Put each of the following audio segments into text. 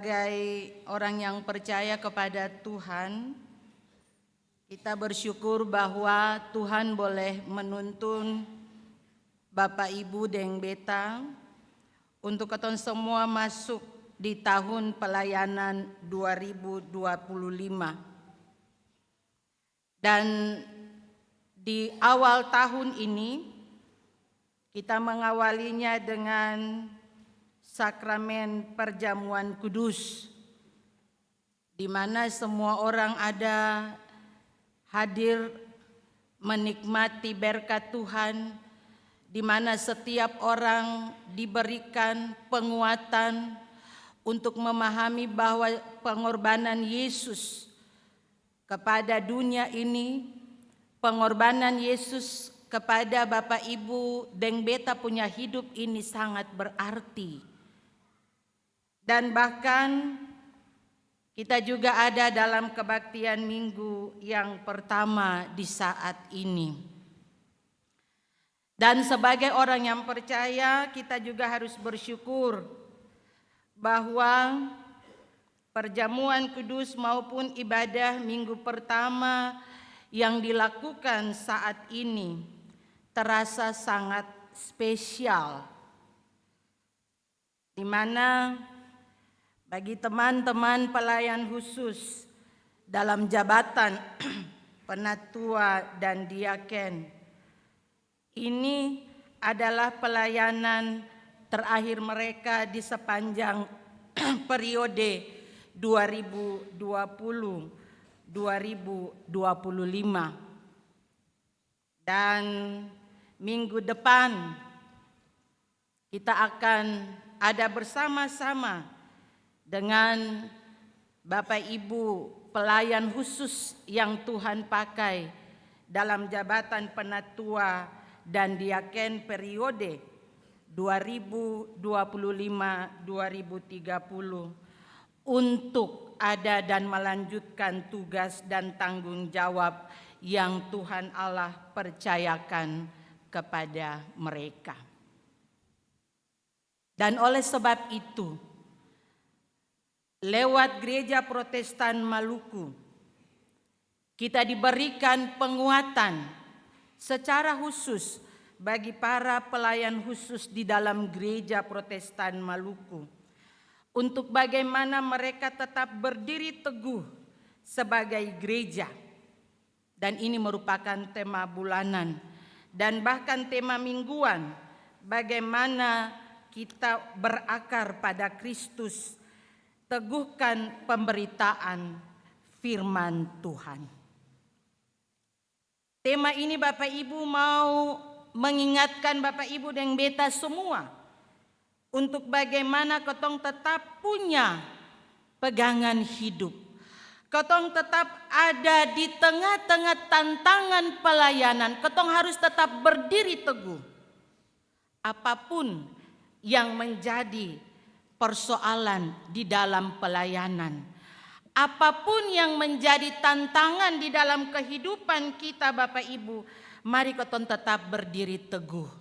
Sebagai orang yang percaya kepada Tuhan, kita bersyukur bahwa Tuhan boleh menuntun Bapak Ibu Deng Beta untuk kita semua masuk di tahun pelayanan 2025. Dan di awal tahun ini kita mengawalinya dengan sakramen perjamuan kudus, di mana semua orang ada hadir menikmati berkat Tuhan, di mana setiap orang diberikan penguatan untuk memahami bahwa pengorbanan Yesus kepada dunia ini, pengorbanan Yesus kepada Bapak Ibu Deng Beta punya hidup ini sangat berarti. Dan bahkan kita juga ada dalam kebaktian minggu yang pertama di saat ini. Dan sebagai orang yang percaya, kita juga harus bersyukur bahwa perjamuan kudus maupun ibadah minggu pertama yang dilakukan saat ini terasa sangat spesial, di mana bagi teman-teman pelayan khusus dalam jabatan penatua dan diaken, ini adalah pelayanan terakhir mereka di sepanjang periode 2020-2025. Dan minggu depan kita akan ada bersama-sama dengan Bapak Ibu pelayan khusus yang Tuhan pakai dalam jabatan penatua dan diaken periode 2025-2030 untuk ada dan melanjutkan tugas dan tanggung jawab yang Tuhan Allah percayakan kepada mereka. Dan oleh sebab itu, lewat Gereja Protestan Maluku, kita diberikan penguatan secara khusus bagi para pelayan khusus di dalam Gereja Protestan Maluku, untuk bagaimana mereka tetap berdiri teguh sebagai gereja. Dan ini merupakan tema bulanan dan bahkan tema mingguan, bagaimana kita berakar pada Kristus, teguhkan pemberitaan firman Tuhan. Tema ini Bapak Ibu mau mengingatkan Bapak Ibu Deng Beta semua untuk bagaimana ketong tetap punya pegangan hidup. Ketong tetap ada di tengah-tengah tantangan pelayanan. Ketong harus tetap berdiri teguh. Apapun yang menjadi persoalan di dalam pelayanan, apapun yang menjadi tantangan di dalam kehidupan kita Bapak Ibu, mari ketong tetap berdiri teguh.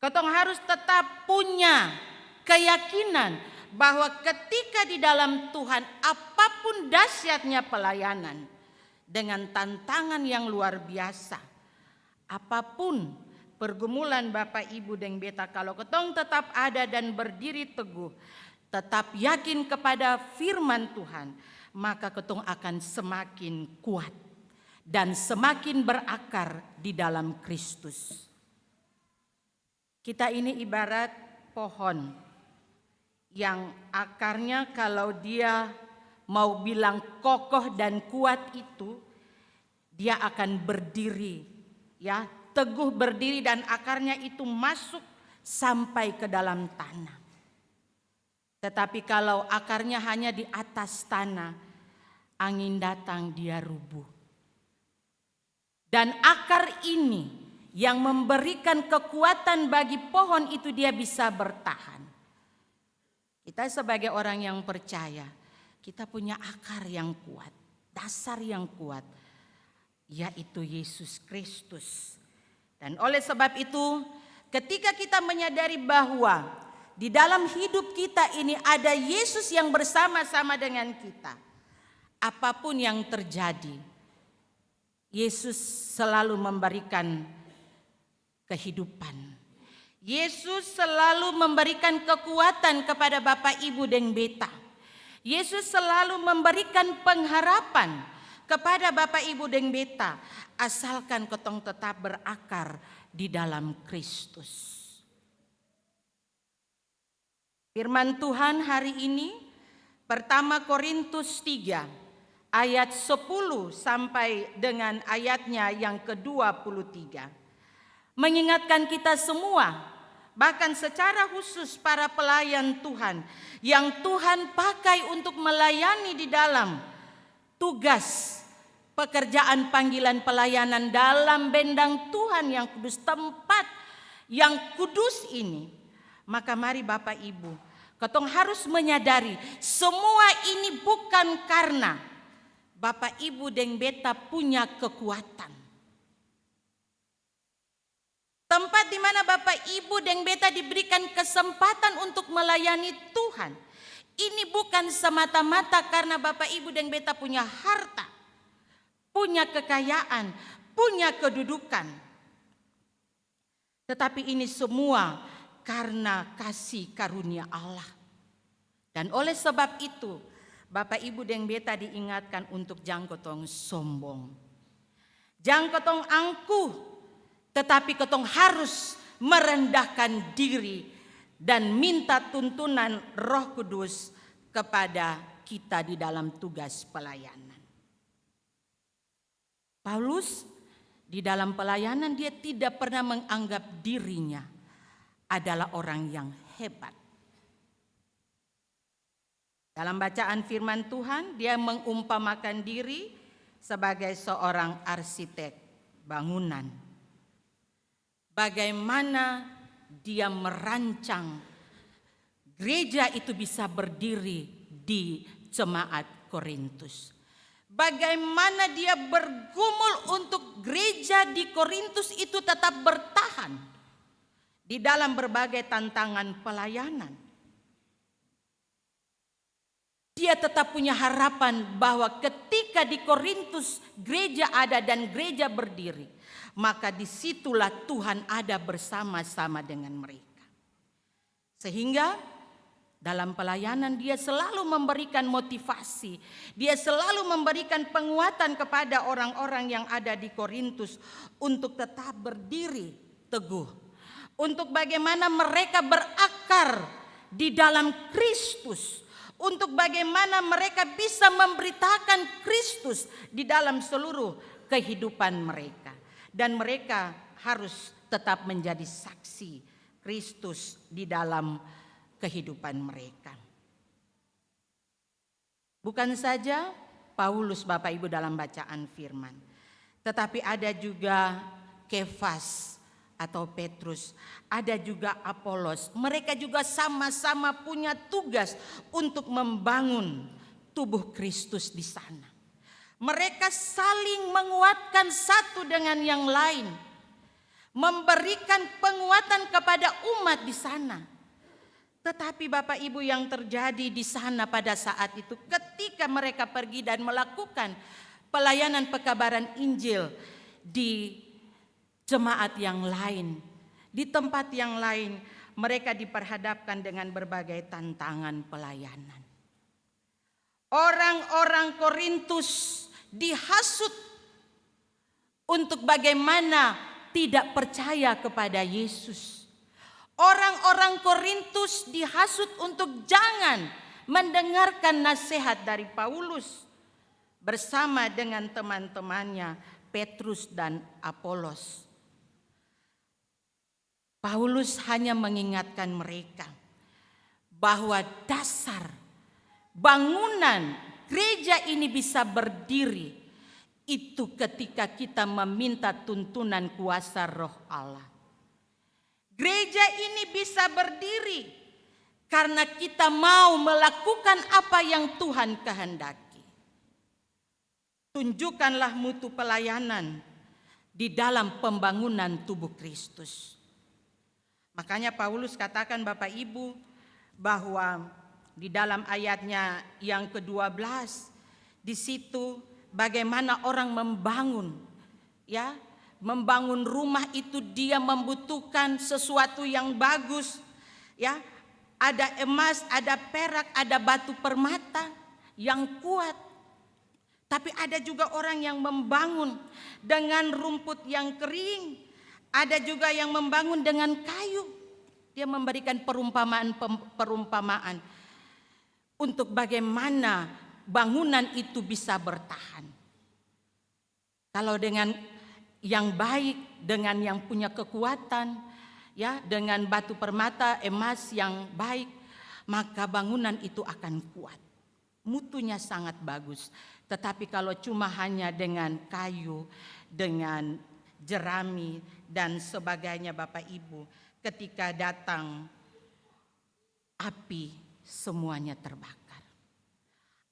Ketong harus tetap punya keyakinan bahwa ketika di dalam Tuhan, apapun dahsyatnya pelayanan dengan tantangan yang luar biasa, apapun pergumulan Bapak Ibu Deng Beta, kalau ketong tetap ada dan berdiri teguh, tetap yakin kepada firman Tuhan, maka ketong akan semakin kuat dan semakin berakar di dalam Kristus. Kita ini ibarat pohon yang akarnya kalau dia mau bilang kokoh dan kuat itu, dia akan berdiri, ya, teguh berdiri dan akarnya itu masuk sampai ke dalam tanah. Tetapi kalau akarnya hanya di atas tanah, angin datang dia rubuh. Dan akar ini yang memberikan kekuatan bagi pohon itu, dia bisa bertahan. Kita sebagai orang yang percaya, kita punya akar yang kuat, dasar yang kuat, yaitu Yesus Kristus. Dan oleh sebab itu, ketika kita menyadari bahwa di dalam hidup kita ini ada Yesus yang bersama-sama dengan kita. Apapun yang terjadi, Yesus selalu memberikan kehidupan. Yesus selalu memberikan kekuatan kepada Bapak Ibu dan Beta. Yesus selalu memberikan pengharapan kepada Bapak Ibu dan Beta, asalkan ketong tetap berakar di dalam Kristus. Firman Tuhan hari ini pertama Korintus 3 ayat 10 sampai dengan ayatnya yang ke-23 mengingatkan kita semua, bahkan secara khusus para pelayan Tuhan yang Tuhan pakai untuk melayani di dalam tugas pekerjaan panggilan pelayanan dalam bendang Tuhan yang kudus, tempat yang kudus ini. Maka mari Bapak Ibu, ketong harus menyadari semua ini bukan karena Bapak Ibu dan Beta punya kekuatan. Tempat di mana Bapak Ibu dan Beta diberikan kesempatan untuk melayani Tuhan. Ini bukan semata-mata karena Bapak Ibu dan Beta punya harta, punya kekayaan, punya kedudukan. Tetapi ini semua karena kasih karunia Allah. Dan oleh sebab itu, Bapak Ibu dan Beta diingatkan untuk jangan ketong sombong. Jangan ketong angkuh, tetapi ketong harus merendahkan diri dan minta tuntunan Roh Kudus kepada kita di dalam tugas pelayanan. Paulus di dalam pelayanan dia tidak pernah menganggap dirinya adalah orang yang hebat. Dalam bacaan firman Tuhan, dia mengumpamakan diri sebagai seorang arsitek bangunan. Bagaimana dia merancang gereja itu bisa berdiri di jemaat Korintus. Bagaimana dia bergumul untuk gereja di Korintus itu tetap bertahan di dalam berbagai tantangan pelayanan. Dia tetap punya harapan bahwa ketika di Korintus gereja ada dan gereja berdiri, maka disitulah Tuhan ada bersama-sama dengan mereka. Sehingga dalam pelayanan dia selalu memberikan motivasi, dia selalu memberikan penguatan kepada orang-orang yang ada di Korintus untuk tetap berdiri teguh. Untuk bagaimana mereka berakar di dalam Kristus. Untuk bagaimana mereka bisa memberitakan Kristus di dalam seluruh kehidupan mereka. Dan mereka harus tetap menjadi saksi Kristus di dalam kehidupan mereka. Bukan saja Paulus Bapak Ibu dalam bacaan firman. Tetapi ada juga Kefas atau Petrus, ada juga Apolos. Mereka juga sama-sama punya tugas untuk membangun tubuh Kristus di sana. Mereka saling menguatkan satu dengan yang lain, memberikan penguatan kepada umat di sana. Tetapi Bapak Ibu yang terjadi di sana pada saat itu, ketika mereka pergi dan melakukan pelayanan pekabaran Injil di jemaat yang lain, di tempat yang lain, mereka diperhadapkan dengan berbagai tantangan pelayanan. Orang-orang Korintus dihasut untuk bagaimana tidak percaya kepada Yesus. Orang-orang Korintus dihasut untuk jangan mendengarkan nasihat dari Paulus bersama dengan teman-temannya Petrus dan Apolos. Paulus hanya mengingatkan mereka bahwa dasar bangunan gereja ini bisa berdiri itu ketika kita meminta tuntunan kuasa Roh Allah. Gereja ini bisa berdiri karena kita mau melakukan apa yang Tuhan kehendaki. Tunjukkanlah mutu pelayanan di dalam pembangunan tubuh Kristus. Makanya Paulus katakan Bapak Ibu, bahwa di dalam ayatnya yang ke-12 di situ bagaimana orang membangun, ya, membangun rumah itu dia membutuhkan sesuatu yang bagus, ya. Ada emas, ada perak, ada batu permata yang kuat. Tapi ada juga orang yang membangun dengan rumput yang kering. Ada juga yang membangun dengan kayu. Dia memberikan perumpamaan untuk bagaimana bangunan itu bisa bertahan. Kalau dengan yang baik, dengan yang punya kekuatan, ya, dengan batu permata, emas yang baik, maka bangunan itu akan kuat. Mutunya sangat bagus. Tetapi kalau cuma hanya dengan kayu, dengan jerami dan sebagainya Bapak Ibu, ketika datang api semuanya terbakar.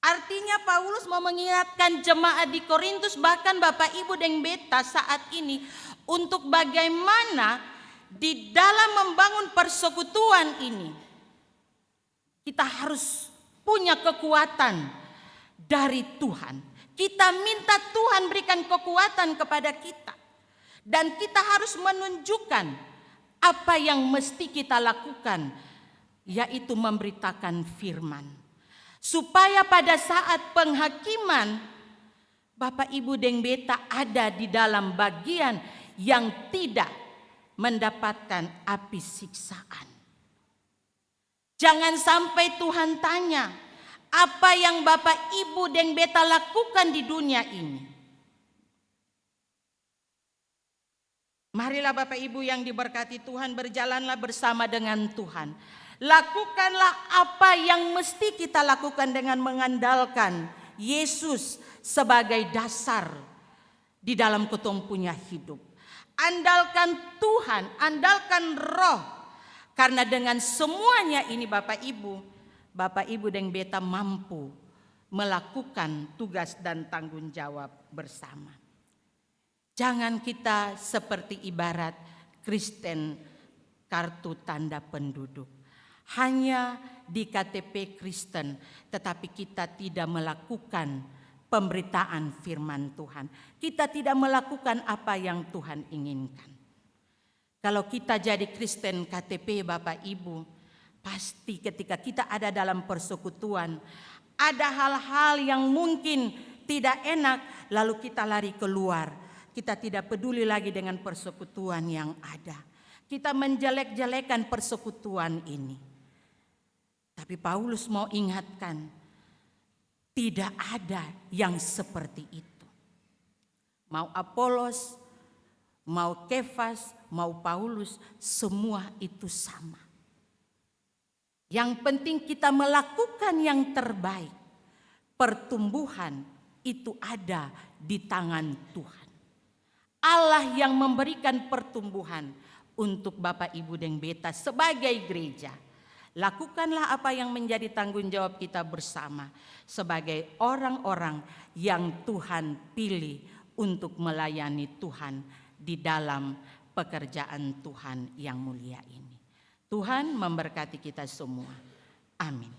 Artinya Paulus mau mengingatkan jemaat di Korintus, bahkan Bapak Ibu dan Beta saat ini, untuk bagaimana di dalam membangun persekutuan ini kita harus punya kekuatan dari Tuhan. Kita minta Tuhan berikan kekuatan kepada kita. Dan kita harus menunjukkan apa yang mesti kita lakukan, yaitu memberitakan firman. Supaya pada saat penghakiman, Bapak Ibu dan Beta ada di dalam bagian yang tidak mendapatkan api siksaan. Jangan sampai Tuhan tanya, apa yang Bapak Ibu dan Beta lakukan di dunia ini? Marilah Bapak Ibu yang diberkati Tuhan, berjalanlah bersama dengan Tuhan. Lakukanlah apa yang mesti kita lakukan dengan mengandalkan Yesus sebagai dasar di dalam ketong punya hidup. Andalkan Tuhan, andalkan Roh. Karena dengan semuanya ini Bapak Ibu dan Beta mampu melakukan tugas dan tanggung jawab bersama. Jangan kita seperti ibarat Kristen kartu tanda penduduk. Hanya di KTP Kristen, tetapi kita tidak melakukan pemberitaan firman Tuhan. Kita tidak melakukan apa yang Tuhan inginkan. Kalau kita jadi Kristen KTP Bapak Ibu, pasti ketika kita ada dalam persekutuan, ada hal-hal yang mungkin tidak enak, lalu kita lari keluar. Kita tidak peduli lagi dengan persekutuan yang ada. Kita menjelek-jelekan persekutuan ini. Tapi Paulus mau ingatkan, tidak ada yang seperti itu. Mau Apolos, mau Kefas, mau Paulus, semua itu sama. Yang penting kita melakukan yang terbaik. Pertumbuhan itu ada di tangan Tuhan. Allah yang memberikan pertumbuhan untuk Bapak Ibu dan Beta sebagai gereja. Lakukanlah apa yang menjadi tanggung jawab kita bersama sebagai orang-orang yang Tuhan pilih untuk melayani Tuhan di dalam pekerjaan Tuhan yang mulia ini. Tuhan memberkati kita semua. Amin.